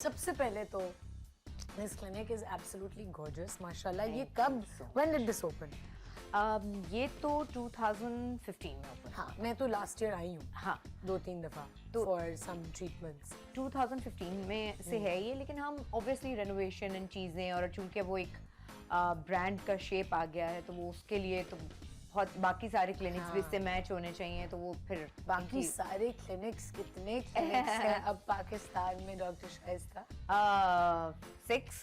سب سے پہلے تو this clinic is absolutely gorgeous, ماشاءاللہ. یہ کب, when did this open? یہ تو 2015 میں اوپن. ہاں میں تو لاسٹ ایئر آئی ہوں. ہاں 2-3 دفعہ for some treatments. 2015 میں سے ہے یہ, لیکن ہم اوبیسلی رینوویشن ان چیزیں, اور چونکہ وہ ایک برانڈ کا شیپ آ گیا ہے تو وہ اس کے لیے تو بہت باقی سارے کلینکس بھی اس سے میچ ہونے چاہیے, تو وہ پھر باقی سارے کلینکس, کتنے کلینکس ہیں اب پاکستان میں ڈاکٹر شائستہ؟ 6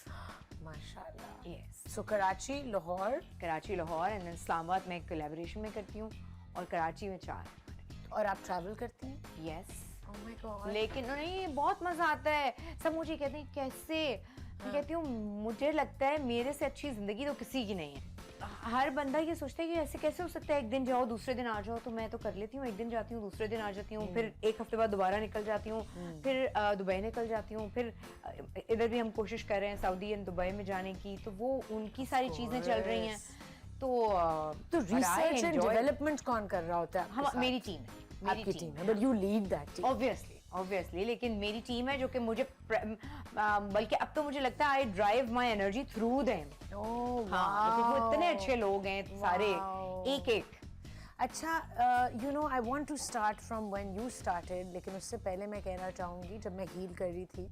ماشاءاللہ. یس. سو کراچی, لاہور اینڈ اسلام آباد میں کولیبریشن میں کرتی ہوں, اور کراچی میں 4. اور آپ ٹریول کرتی ہیں؟ یس. Oh my God. لیکن نہیں, بہت مزہ آتا ہے. سب مجھے کہتے ہیں کیسے, میں کہتی ہوں مجھے لگتا ہے میرے سے اچھی زندگی تو کسی کی نہیں ہے. ہر بندہ یہ سوچتا ہے کہ ایسے کیسے ہو سکتا ہے, ایک دن جاؤ دوسرے دن آ جاؤ, تو میں تو کر لیتی ہوں, ایک دن جاتی ہوں دوسرے دن آ جاتی ہوں, پھر ایک ہفتے بعد دوبارہ نکل جاتی ہوں, پھر دبئی نکل جاتی ہوں, پھر ادھر بھی ہم کوشش کر رہے ہیں سعودی اینڈ دبئی میں جانے کی, تو وہ ان کی ساری چیزیں چل رہی ہیں. تو ریسرچ اینڈ ڈیولپمنٹ کون کر رہا ہوتا ہے؟ میری ٹیم ہے. آپ کی ٹیم ہے, but you lead that team. obviously لیکن میری ٹیم ہے جو کہ مجھے, بلکہ اب تو مجھے لگتا ہے I drive my energy through them. ہاں وہ اتنے اچھے لوگ ہیں سارے, ایک ایک. اچھا, you know I want to start from when you started, لیکن اس سے پہلے میں کہنا چاہوں گی جب میں ہیل کر رہی تھی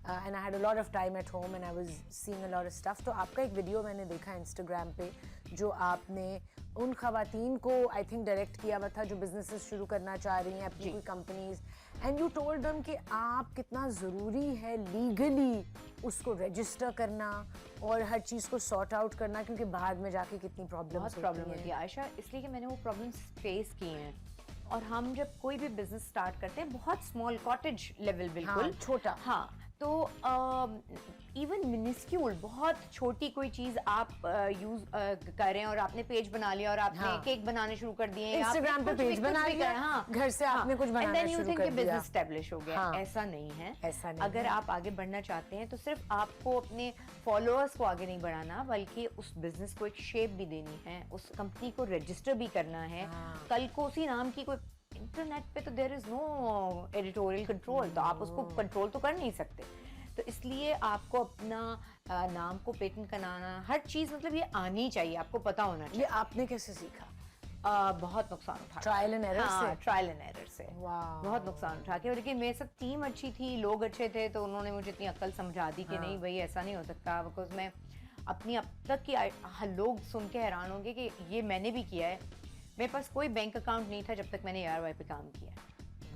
and I had a lot of time at home and I was sing a lot of stuff, تو آپ کا ایک ویڈیو میں نے دیکھا انسٹاگرام پہ جو آپ نے ان خواتین کو آئی تھنک ڈائریکٹ کیا ہوا تھا جو بزنسز شروع کرنا چاہ رہی ہیں اپنی کوئی کمپنیز, اینڈ یو ٹولڈ دم کہ آپ کتنا ضروری ہے لیگلی اس کو رجسٹر کرنا اور ہر چیز کو سارٹ آؤٹ کرنا, کیونکہ بعد میں جا کے کتنی پرابلم ہوتی ہے عائشہ. اس لیے کہ میں نے وہ پرابلمس فیس کی ہیں, اور ہم جب کوئی بھی بزنس اسٹارٹ کرتے ہیں بہت اسمال کاٹیج لیول, بالکل چھوٹا, ہاں, تو ایون منسکیول بہت چھوٹی کوئی چیز آپ یوز کر رہے ہیں, اور آپ نے پیج بنا لیا اور آپ نے کیک بنانے شروع کر دیے, انسٹاگرام پہ پیج بنا لیا, ہاں گھر سے آپ نے کچھ بنانا شروع کر دیا, بزنس اسٹیبلش ہو گیا. ایسا نہیں ہے. اگر آپ آگے بڑھنا چاہتے ہیں تو صرف آپ کو اپنے فالوورس کو آگے نہیں بڑھانا, بلکہ اس بزنس کو ایک شیپ بھی دینی ہے, اس کمپنی کو رجسٹر بھی کرنا ہے. کل کو اسی نام کی کوئی, انٹرنیٹ پہ تو دیر از نو ایڈیٹوریل کنٹرول, تو آپ اس کو کنٹرول تو کر نہیں سکتے. تو اس لیے آپ کو اپنا نام کو پیٹنٹ کرانا, ہر چیز مطلب یہ آنی چاہیے, آپ کو پتا ہونا چاہیے. یہ آپ نے کیسے سیکھا؟ بہت نقصان اٹھا, ٹرائل اینڈ ایرر سے. ٹرائل اینڈ ایرر سے بہت نقصان اٹھا کے. اور لیکن میرے ساتھ ٹیم اچھی تھی, لوگ اچھے تھے, تو انہوں نے مجھے اتنی عقل سمجھا دی کہ نہیں بھائی ایسا نہیں ہو سکتا. بیکاز میں اپنی اب تک کی, لوگ سن کے حیران ہوں گے کہ یہ میں نے بھی کیا ہے. میرے پاس کوئی بینک اکاؤنٹ نہیں تھا جب تک میں نے ARY پہ کام کیا.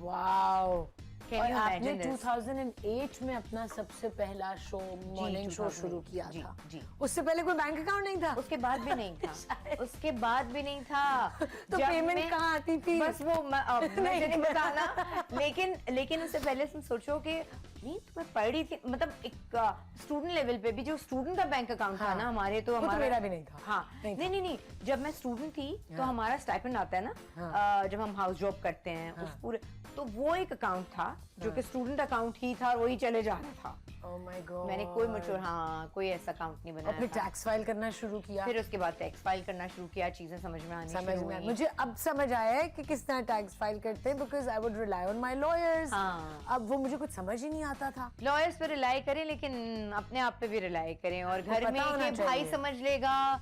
واو. اور آپ نے 2008 میں اپنا سب سے پہلا شو, مارننگ شو شروع کیا تھا. اس سے پہلے کوئی بینک اکاؤنٹ نہیں تھا؟ اس کے بعد بھی نہیں تھا. تو پیمنٹ کہاں آتی تھی؟ بس وہ مجھے نہیں بتانا, لیکن اس سے پہلے تم سوچو کہ نہیں, تو میں پڑھ رہی تھی, مطلب ایک اسٹوڈنٹ لیول پہ بھی جو اسٹوڈنٹ کا بینک اکاؤنٹ تھا نا ہمارے, تو ہمارا میرا بھی نہیں تھا. ہاں نہیں, جب میں اسٹوڈنٹ تھی تو ہمارا اسٹائپنڈ آتا ہے نا جب ہم ہاؤس جاب کرتے ہیں, اس پورے, تو وہ ایک اکاؤنٹ تھا جو کہ اسٹوڈنٹ اکاؤنٹ ہی تھا, وہی چلے جا رہا تھا. میں نے کوئی میچور, کوئی ایسا اکاؤنٹ نہیں بنایا. پھر ٹیکس فائل کرنا شروع کیا, پھر اس کے بعد ٹیکس فائل کرنا شروع کیا, چیزیں سمجھ میں آنی شروع ہوئی. مجھے اب سمجھ آیا ہے کہ کس طرح ٹیکس فائل کرتے ہیں, because I would rely on my lawyers. اب وہ مجھے کچھ سمجھ ہی نہیں آتا تھا. لائرز پہ ریلائی کریں, لیکن اپنے آپ پہ بھی ریلائی کریں, اور گھر میں کہ بھائی سمجھ لے گا,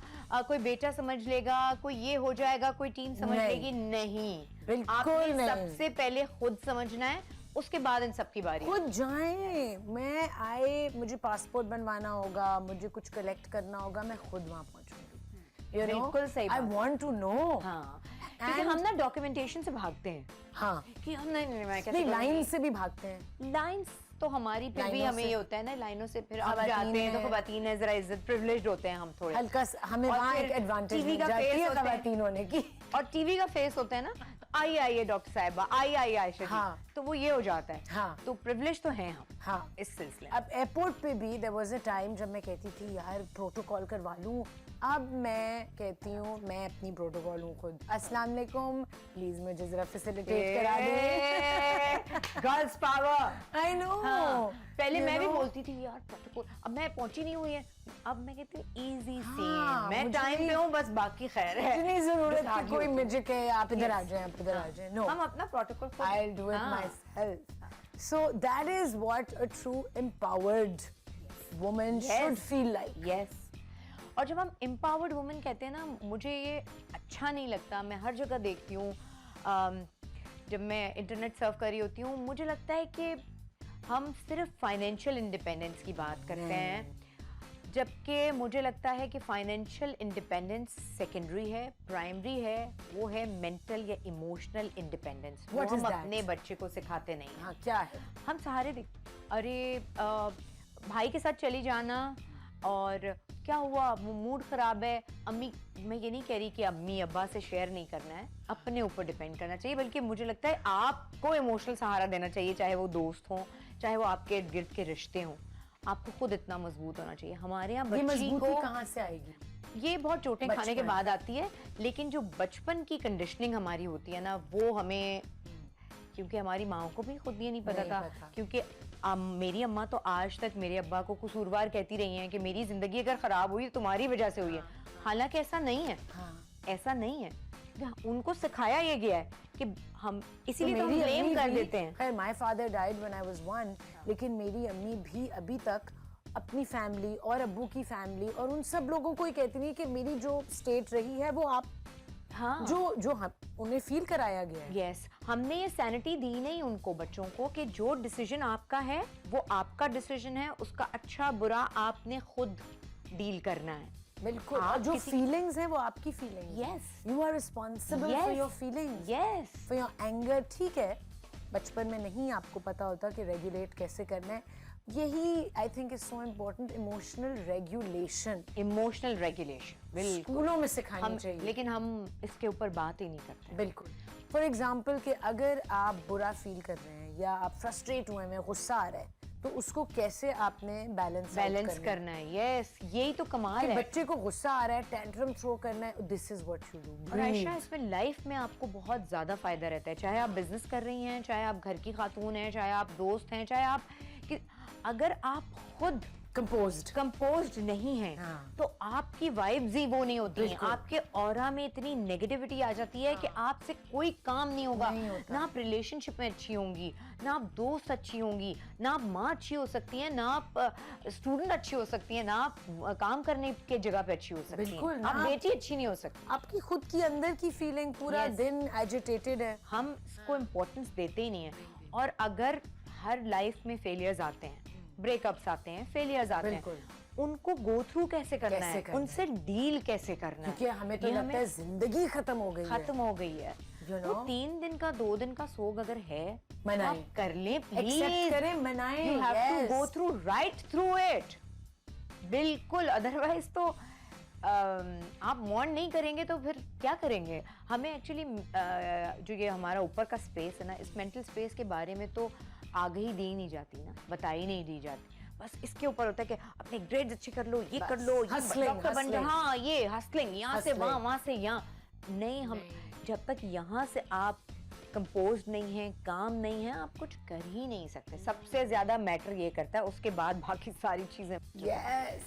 کوئی بیٹا سمجھ لے گا, کوئی یہ ہو جائے گا, کوئی ٹیم سمجھ لے گی, نہیں. آپ نے سب سے پہلے خود سمجھنا ہے, اس کے بعد ان سب کی باری. خود جائیں, میں آئے, مجھے پاسپورٹ بنوانا ہوگا, مجھے کچھ کلیکٹ کرنا ہوگا, میں خود وہاں پہنچوں گی. بالکل صحیح. I want to know. ہاں, کیونکہ ہم نا ڈاکیومنٹیشن سے بھاگتے ہیں. ہاں, کہ ہم نہیں لائن سے بھی بھاگتے ہیں. لائنس تو ہماری پھر بھی ہمیں یہ ہوتا ہے نا, لائنوں سے پھر ہم جاتے ہیں تو خواتین ہیں, ذرا عزت پریولیجڈ ہوتے ہیں ہم تھوڑے, ہلکا ہمیں وہاں ایک ایڈوانٹیج مل جاتی ہے خواتین ہونے کی. اور ٹی وی کا فیس ہوتا ہے نا, آئیے ڈاکٹر صاحبہ, آئیے عائشہ جی, تو وہ یہ ہو جاتا ہے. ہاں, تو پریولیج تو ہیں ہم. ہاں, اس سلسلے. اب ایئرپورٹ پہ بھی there was a time جب میں کہتی تھی یار پروٹوکال کروا لوں, اب میں کہتی ہوں میں اپنی پروٹوکال ہوں خود. السلام علیکم, پلیز مجھے ذرا فیسیلیٹیٹ کرا دیں. Girls power. I know. پہلے میں بھی بولتی تھی یار پروٹوکال, اب میں پہنچی نہیں ہوئی ہے, اب میں کہتی ہوں ایزی سی, میں ٹائم پہ ہوں, بس باقی خیر ہے. اتنی ضرورت کہ کوئی مجھے کہ آپ ادھر آ جائیں, آپ ادھر آ جائیں. نو, ہم اپنا protocol I'll do it myself. So that is what a true empowered woman should feel like. Yes. اور جب ہم empowered woman کہتے ہیں نا, مجھے یہ اچھا نہیں لگتا. میں ہر جگہ دیکھتی ہوں, جب میں انٹرنیٹ سرف کر رہی ہوتی ہوں, مجھے لگتا ہے کہ ہم صرف فائنینشیل انڈیپینڈنس کی بات کرتے ہیں, جبکہ مجھے لگتا ہے کہ فائنینشیل انڈیپینڈنس سیکنڈری ہے, پرائمری ہے, وہ ہے مینٹل یا ایموشنل انڈیپینڈنس. وہ ہم اپنے بچے کو سکھاتے نہیں ہیں. کیا ہے؟ ہم سارے ارے بھائی کے ساتھ چلی جانا, اور کیا ہوا, موڈ خراب ہے, امی, میں یہ نہیں کہہ رہی کہ امی ابا سے شیئر نہیں کرنا ہے, اپنے اوپر ڈیپینڈ کرنا چاہیے, بلکہ مجھے لگتا ہے آپ کو ایموشنل سہارا دینا چاہیے, چاہے وہ دوست ہوں, چاہے وہ آپ کے ارد گرد کے رشتے ہوں. آپ کو خود اتنا مضبوط ہونا چاہیے. ہمارے یہاں بچی کو کہاں سے آئے گی؟ یہ بہت چوٹیں کھانے کے بعد آتی ہے, لیکن جو بچپن کی کنڈیشننگ ہماری ہوتی ہے نا, وہ ہمیں, کیونکہ ہماری ماں کو بھی خود یہ نہیں پتا تھا, کیونکہ میری اماں تو آج تک میرے ابا کو قصوروار کہتی رہی ہیں کہ میری زندگی اگر خراب ہوئی تو تمہاری وجہ سے ہوئی ہے. حالانکہ ایسا نہیں ہے, ایسا نہیں ہے. ان کو سکھایا یہ گیا ہے کہ ہم اسی لیے تو بلیم کر دیتے ہیں. خیر, my father died when I was 1, لیکن میری امی بھی ابھی تک اپنی فیملی اور ابو کی فیملی اور ان سب لوگوں کو ہی کہتی نہیں کہ میری جو اسٹیٹ رہی ہے وہ آپ, جو انہیں فیل کرایا گیا ہے. یس, ہم نے یہ سینٹی دی نہیں ان کو, بچوں کو, کہ جو ڈیسیژن آپ کا ہے وہ آپ کا ڈیسیژن ہے, اس کا اچھا برا آپ نے خود ڈیل کرنا ہے. بالکل. جو فیلنگز ہیں وہ آپ کی feelings. Yes, you are responsible for your feelings. Yes, for your anger. ٹھیک ہے, بچپن میں نہیں آپ کو پتا ہوتا کہ ریگولیٹ کیسے کرنا ہے. یہی I think is so important, emotional regulation. Emotional regulation اسکولوں میں سکھانی چاہیے, لیکن ہم اس کے اوپر بات ہی نہیں کرتے. بالکل. فار ایگزامپل کہ اگر آپ برا فیل کر رہے ہیں یا آپ فرسٹریٹ ہوئے ہیں, غصہ آ رہا ہے, تو اس کو کیسے آپ نے بیلنس کرنا ہے. یس, یہی تو کمال ہے. بچے کو غصہ آ رہا ہے, ٹینٹرم تھرو کرنا ہے, دس از واٹ یو ڈو. اور عائشہ, اس میں لائف میں آپ کو بہت زیادہ فائدہ رہتا ہے, چاہے آپ بزنس کر رہی ہیں, چاہے آپ گھر کی خاتون ہیں, چاہے آپ دوست ہیں, چاہے آپ, اگر آپ خود کمپوزڈ نہیں ہیں تو آپ کی وائبز ہی وہ نہیں ہوتی ہیں, آپ کے اورا میں اتنی نیگیٹیوٹی آ جاتی ہے کہ آپ سے کوئی کام نہیں ہوگا. نہ آپ ریلیشن شپ میں اچھی ہوں گی, نہ آپ دوست اچھی ہوں گی, نہ آپ ماں اچھی ہو سکتی ہیں, نہ آپ اسٹوڈنٹ اچھی ہو سکتی ہیں, نہ آپ کام کرنے کے جگہ پہ اچھی ہو سکتی ہیں, آپ بیٹی اچھی نہیں ہو سکتی. آپ کی خود کی اندر کی فیلنگ پورا دن ایجیٹیٹڈ ہے. ہم اس کو امپورٹنس دیتے ہی نہیں ہیں. اور اگر ہر لائف میں فیلیئرز آتے ہیں, بریک اپس آتے ہیں, فیلیئرز آتے ہیں, ان کو گو تھرو کیسے کرنا ہے, ان سے ڈیل کیسے کرنا ہے. کیونکہ ہمیں تو لگتا ہے زندگی ختم ہو گئی ہے. وہ 3 دن کا 2 دن کا سوگ اگر ہے, منائیں, کر لیں پلیز, کریں, منائیں. You have to go through, right through it. بالکل, ادروائز تو آپ وانٹ نہیں کریں گے تو پھر کیا کریں گے. ہمیں ایکچولی جو یہ ہمارا اوپر کا اسپیس ہے نا, اس مینٹل اسپیس کے بارے میں تو آگہی دی نہیں جاتی نا, بتائی نہیں دی جاتی. بس اس کے اوپر ہوتا ہے کہ اپنے گریڈز اچھے کر لو, یہ کر لو, ڈاکٹر بن جاؤ, ہاں یہ ہسلنگ, یہاں سے وہاں, وہاں سے یہاں. نہیں, ہم جب تک یہاں سے آپ کمپوزڈ نہیں ہیں, کام نہیں ہیں, آپ کچھ کر ہی نہیں سکتے. سب سے زیادہ میٹر یہ کرتا ہے, اس کے بعد باقی ساری چیزیں. یس,